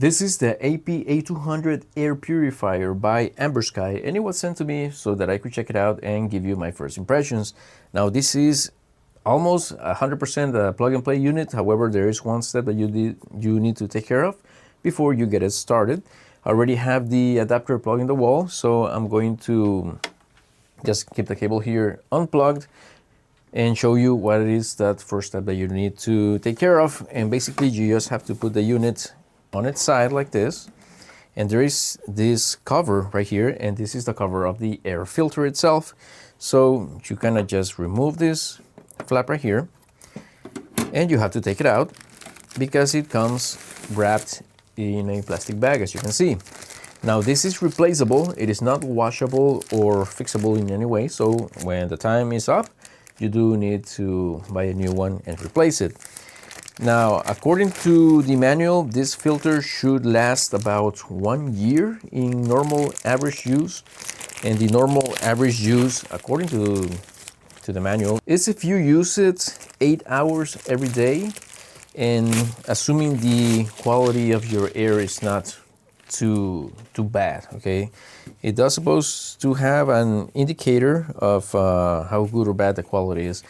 This is the AP A200 air purifier by Ambersky, and it was sent to me so that I could check it out and give you my first impressions. Now this is almost 100% a plug-and-play unit. However, there is one step that you need to take care of before you get it started. I already have the adapter plugged in the wall, so I'm going to just keep the cable here unplugged and show you what it is, that first step that you need to take care of. And basically you just have to put the unit on its side like this, and there is this cover right here, and this is the cover of the air filter itself. So you kind of just remove this flap right here, and you have to take it out because it comes wrapped in a plastic bag, as you can see. Now this is replaceable. It is not washable or fixable in any way, so when the time is up, you do need to buy a new one and replace it. Now, according to the manual, this filter should last about 1 year in normal average use. And the normal average use, according to the manual, is if you use it 8 hours every day, and assuming the quality of your air is not too bad, okay? It does supposed to have an indicator of how good or bad the quality is.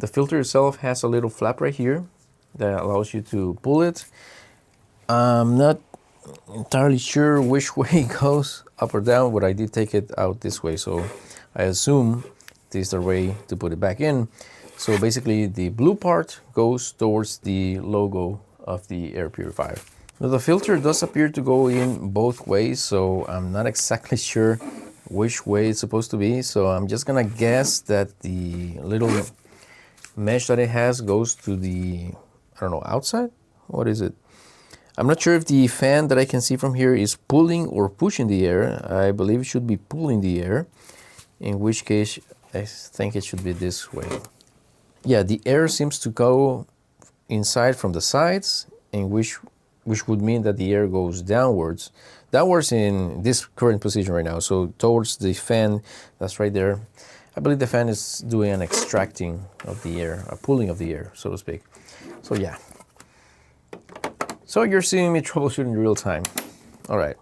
The filter itself has a little flap right here that allows you to pull it. I'm not entirely sure which way it goes, up or down, but I did take it out this way, so I assume this is the way to put it back in. So basically the blue part goes towards the logo of the air purifier. Now the filter does appear to go in both ways, so I'm not exactly sure which way it's supposed to be. So I'm just gonna guess that the little mesh that it has goes to the, I don't know, outside? What is it? I'm not sure if the fan that I can see from here is pulling or pushing the air. I believe it should be pulling the air, in which case I think it should be this way. Yeah, the air seems to go inside from the sides, in which would mean that the air goes downwards in this current position right now, so towards the fan that's right there. I believe the fan is doing an extracting of the air, a pulling of the air, so to speak. So yeah. So you're seeing me troubleshooting in real time. All right.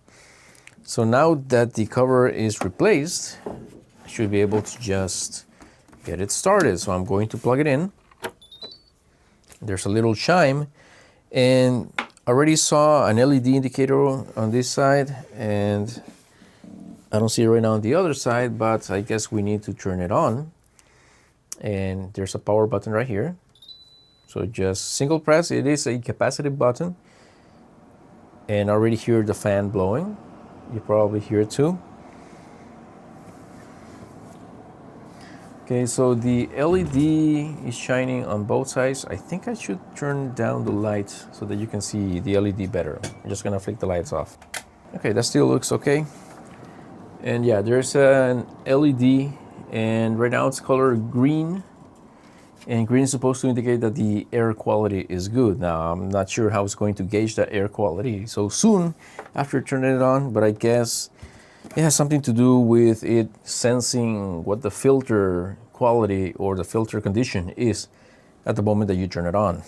So now that the cover is replaced, I should be able to just get it started. So I'm going to plug it in. There's a little chime, and I already saw an LED indicator on this side, and I don't see it right now on the other side, but I guess we need to turn it on. And there's a power button right here. So just single press. It is a capacitive button. And I already hear the fan blowing. You probably hear it too. Okay, so the LED is shining on both sides. I think I should turn down the light so that you can see the LED better. I'm just gonna flick the lights off. Okay, that still looks okay. And yeah, there's an LED, and right now it's color green. And green is supposed to indicate that the air quality is good. Now, I'm not sure how it's going to gauge that air quality so soon after turning it on, but I guess it has something to do with it sensing what the filter quality or the filter condition is at the moment that you turn it on.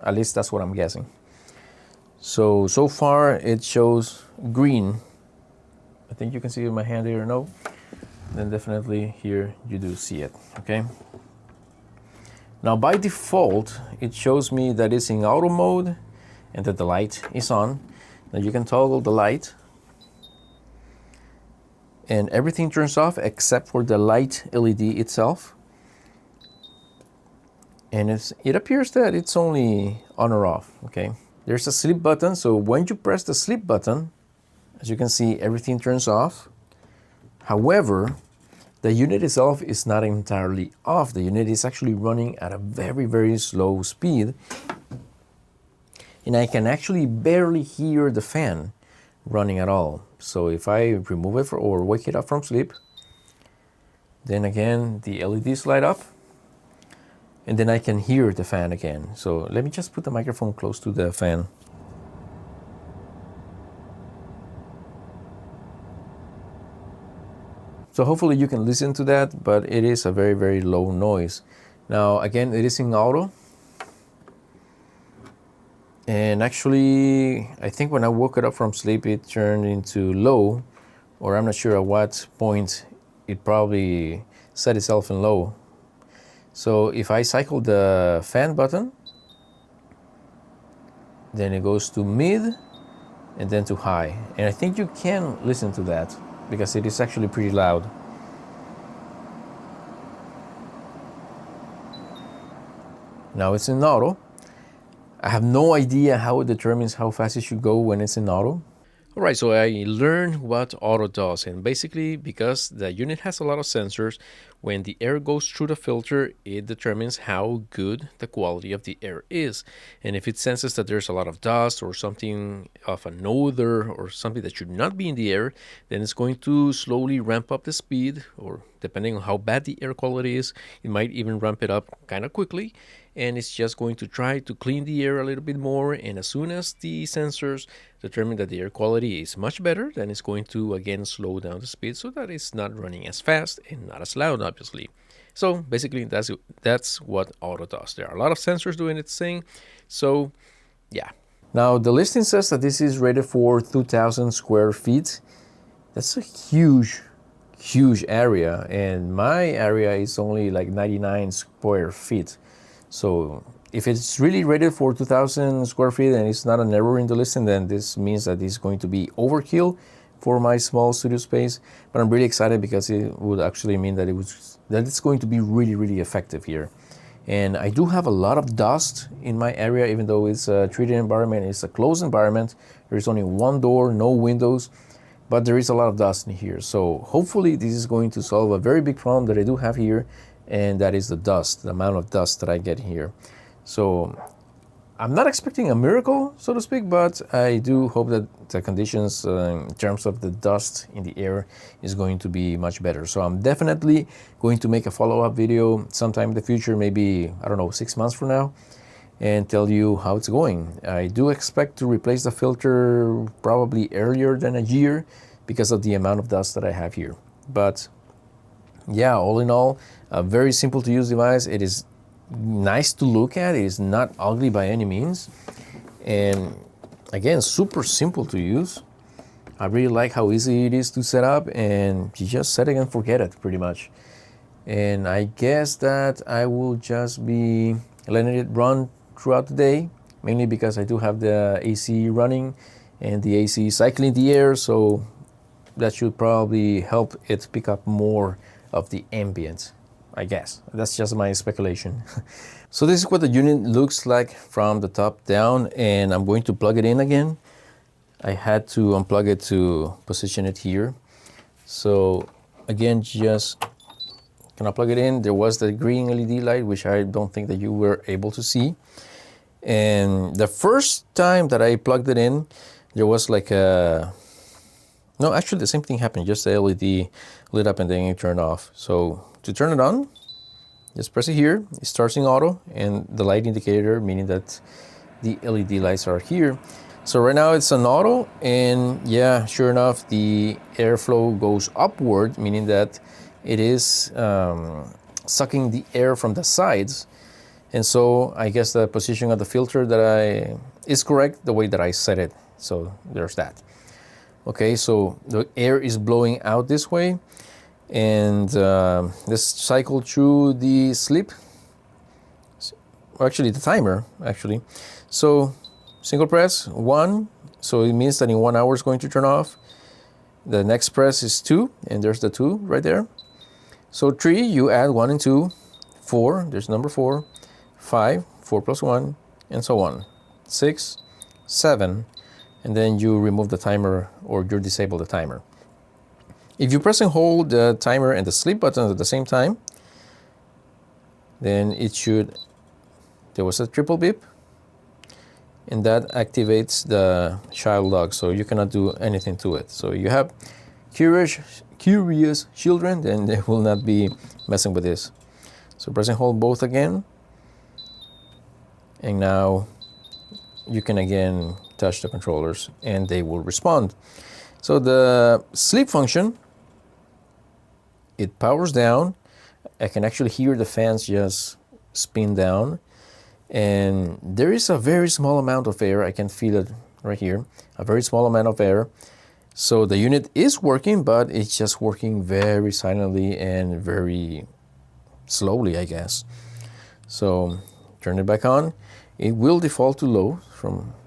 At least that's what I'm guessing. So far it shows green. I think you can see it in my hand here, no? Then definitely here you do see it, okay? Now by default, it shows me that it's in auto mode and that the light is on. Now you can toggle the light and everything turns off except for the light LED itself. And it appears that it's only on or off, okay? There's a sleep button, so when you press the sleep button, as you can see, everything turns off. However, the unit itself is not entirely off. The unit is actually running at a very, very slow speed. And I can actually barely hear the fan running at all. So if I remove it or wake it up from sleep, then again, the LEDs light up. And then I can hear the fan again. So let me just put the microphone close to the fan. So hopefully you can listen to that, but it is a very, very low noise. Now, again, it is in auto. And actually, I think when I woke it up from sleep, it turned into low, or I'm not sure at what point it probably set itself in low. So if I cycle the fan button, then it goes to mid and then to high. And I think you can listen to that because it is actually pretty loud. Now it's in auto. I have no idea how it determines how fast it should go when it's in auto. All right, so I learned what auto does, and basically because the unit has a lot of sensors, when the air goes through the filter, it determines how good the quality of the air is. And if it senses that there's a lot of dust or something of an odor or something that should not be in the air, then it's going to slowly ramp up the speed, or depending on how bad the air quality is, it might even ramp it up kind of quickly. And it's just going to try to clean the air a little bit more, and as soon as the sensors determine that the air quality is much better, then it's going to again slow down the speed so that it's not running as fast and not as loud, obviously. So basically that's what auto does. There are a lot of sensors doing its thing, so yeah. Now the listing says that this is rated for 2,000 square feet. That's a huge area, and my area is only like 99 square feet. So if it's really rated for 2,000 square feet and it's not an error in the listing, then this means that it's going to be overkill for my small studio space. But I'm really excited because it would actually mean that it's going to be really effective here. And I do have a lot of dust in my area, even though it's a treated environment, it's a closed environment. There's only one door, no windows, but there is a lot of dust in here. So hopefully this is going to solve a very big problem that I do have here, and that is the dust, the amount of dust that I get here. So I'm not expecting a miracle, so to speak, but I do hope that the conditions in terms of the dust in the air is going to be much better. So I'm definitely going to make a follow-up video sometime in the future, maybe, I don't know, 6 months from now, and tell you how it's going. I do expect to replace the filter probably earlier than a year because of the amount of dust that I have here. But yeah, all in all, a very simple to use device. It is nice to look at. It is not ugly by any means. And again, super simple to use. I really like how easy it is to set up, and you just set it and forget it pretty much. And I guess that I will just be letting it run throughout the day, mainly because I do have the AC running and the AC cycling the air, so that should probably help it pick up more of the ambient, I guess. That's just my speculation. So this is what the unit looks like from the top down, and I'm going to plug it in again. I had to unplug it to position it here. So again, just gonna plug it in. There was the green LED light, which I don't think that you were able to see. And the first time that I plugged it in, there was like a... No, actually the same thing happened, just the LED lit up and then it turned off. So to turn it on, just press it here. It starts in auto, and the light indicator, meaning that the LED lights are here. So right now it's on auto, and yeah, sure enough, the airflow goes upward, meaning that it is sucking the air from the sides. And so I guess the position of the filter is correct the way that I set it. So there's that. Okay, so the air is blowing out this way, and let's cycle through the sleep. Actually, the timer, actually. So single press, 1, so it means that in 1 hour it's going to turn off. The next press is 2, and there's the 2 right there. So 3, you add 1 and 2, 4, there's number 4, 5, 4 plus 1, and so on. 6, 7, and then you remove the timer, or you disable the timer. If you press and hold the timer and the sleep button at the same time, then it should, there was a triple beep, and that activates the child lock, so you cannot do anything to it. So you have curious children, then they will not be messing with this. So press and hold both again, and now you can again touch the controllers and they will respond. So the sleep function, it powers down. I can actually hear the fans just spin down, And there is a very small amount of air. I can feel it right here, a very small amount of air. So the unit is working, but it's just working very silently and very slowly, I guess. So turn it back on. It will default to low,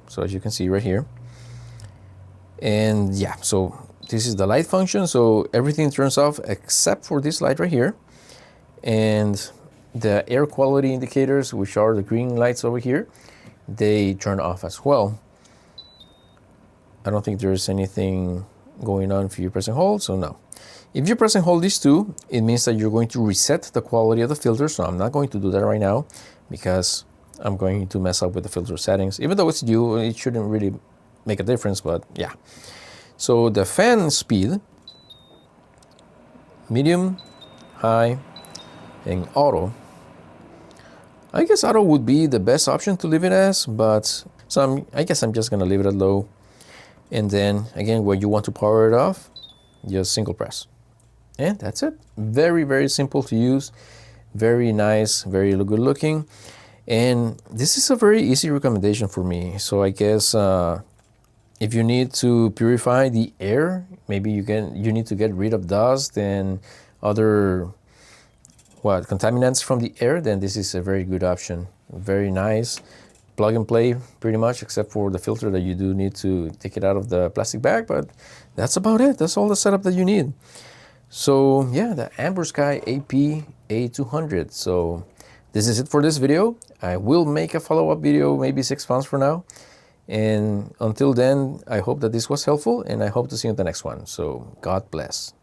so as you can see right here. And yeah, so this is the light function. So everything turns off except for this light right here. And the air quality indicators, which are the green lights over here, they turn off as well. I don't think there's anything going on if you press and hold, so no. If you press and hold these two, it means that you're going to reset the quality of the filter, so I'm not going to do that right now because I'm going to mess up with the filter settings. Even though it's due, it shouldn't really make a difference, but yeah. So the fan speed, medium, high, and auto. I guess auto would be the best option to leave it as, but I guess I'm just gonna leave it at low. And then again, where you want to power it off, just single press. And that's it. Very, very simple to use. Very nice, very good looking. And this is a very easy recommendation for me. So I guess if you need to purify the air, maybe you need to get rid of dust and other contaminants from the air, then this is a very good option. Very nice. Plug and play pretty much, except for the filter that you do need to take it out of the plastic bag, but that's about it. That's all the setup that you need. So yeah, the Ambersky AP A200. So this is it for this video. I will make a follow-up video maybe 6 months from now. And until then, I hope that this was helpful, and I hope to see you in the next one. So God bless.